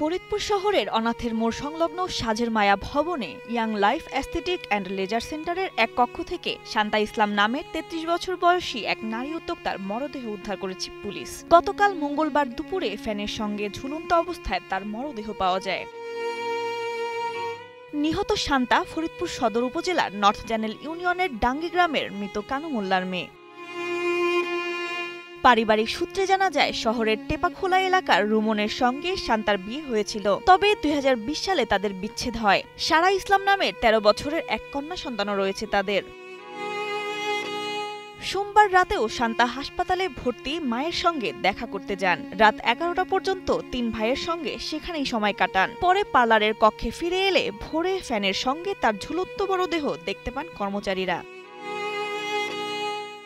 ফরিদপুর শহরের অনাথের মোড় সংলগ্ন সাজের মায়া ভবনে young life aesthetic and laser সেন্টারের এক কক্ষ থেকে শান্তা ইসলাম নামের ৩৩ বছর বয়সী এক নারী উদ্যোক্তার মরদেহ উদ্ধার করেছে পুলিশ। গতকাল মঙ্গলবার দুপুরে ফ্যানের সঙ্গে ঝুলন্ত অবস্থায় তার মরদেহ পাওয়া যায়। নিহত শান্তা ফরিদপুর সদর উপজেলার নর্থ চ্যানেল ইউনিয়নের ডাঙ্গি গ্রামের মৃত কানু মোল্লার মেয়ে। পারিবারিক সূত্রে জানা যায়, শহরের টেপাখোলা এলাকার রুমনের সঙ্গে শান্তার বিয়ে হয়েছিল। তবে ২০২০ সালে তাদের বিচ্ছেদ হয়। সারা ইসলাম নামের ১৩ বছরের এক কন্যা সন্তানও রয়েছে তাদের। সোমবার রাতেও শান্তা হাসপাতালে ভর্তি মায়ের সঙ্গে দেখা করতে যান। রাত ১১টা পর্যন্ত ৩ ভাইয়ের সঙ্গে সেখানেই সময় কাটান। পরে পার্লারের কক্ষে ফিরে এলে ভোরে ফ্যানের সঙ্গে তার ঝুলন্ত মরদেহ দেখতে পান কর্মচারীরা।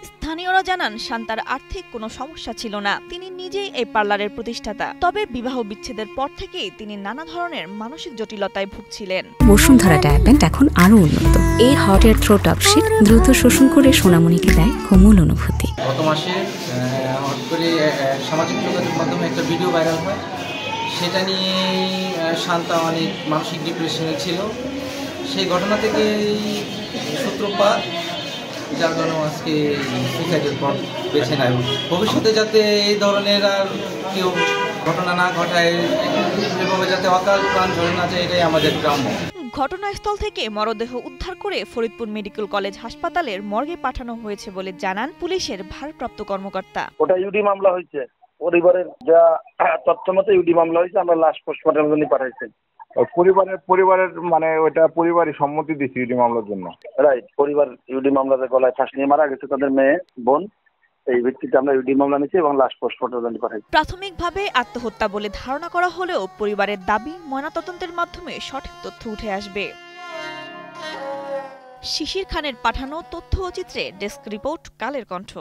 স্থানীয়রা জানান, শান্তার আর্থিক কোনো সমস্যা ছিল না। তিনি নিজেই এই পার্লারের প্রতিষ্ঠাতা। তবে বিবাহ বিচ্ছেদের পর থেকেই তিনি নানা ধরনের মানসিক জটিলতায় ভুগছিলেন। বসুন্ধরা ডায়াপেন্ট এখন আরো উন্নত। এই হট এয়ার থ্রো টপশিট দ্রুত শোষণ করে সোনামণিকে দেয় কোমল অনুভূতি। গত মাসে হট করে সামাজিক যোগাযোগ মাধ্যমে একটা ভিডিও ভাইরাল হয়। সেটা নিয়ে শান্তা অনেক মানসিক ডিপ্রেশনে ছিল। সেই ঘটনা থেকে সূত্রপাত, যার জন্য আজকে সুইসাইডের পথ বেছে নেয়। ভবিষ্যতে যাতে এই ধরনের আর কেউ ঘটনা না ঘটায়, এভাবে যাতে অকাল প্রাণ ঝরে না যায়, এটাই আমাদের কাম্য। ঘটনাস্থল থেকে মরদেহ উদ্ধার করে ফরিদপুর মেডিকেল কলেজ হাসপাতালের মর্গে পাঠানো হয়েছে বলে জানান পুলিশের ভারপ্রাপ্ত কর্মকর্তা। ওটা ইউডি মামলা হয়েছে, পরিবারের যা তথ্য মতো ইউডি মামলা হয়েছে। আমরা লাশ পোস্টমর্টমের জন্য পাঠাইছি। পরিবারের মানে ওইটা পরিবারই সম্মতি দিয়েছে ইউডি মামলার জন্য। রাইট, পরিবার ইউডি মামলাতে গলায় ফাঁস নিয়ে মারা গেছে তাদের মেয়ে বোন। এই ভিত্তিতে আমরা ইউডি মামলা নিয়েছি এবং লাশ পোস্টমর্টমের জন্য পাঠাইছি। প্রাথমিকভাবে আত্মহত্যা বলে ধারণা করা হলেও পরিবারের দাবি, ময়নাতদন্তের মাধ্যমে সঠিক তথ্য উঠে আসবে। শিশির খানের পাঠানো তথ্য ও চিত্রে ডেস্ক রিপোর্ট, কালের কণ্ঠ।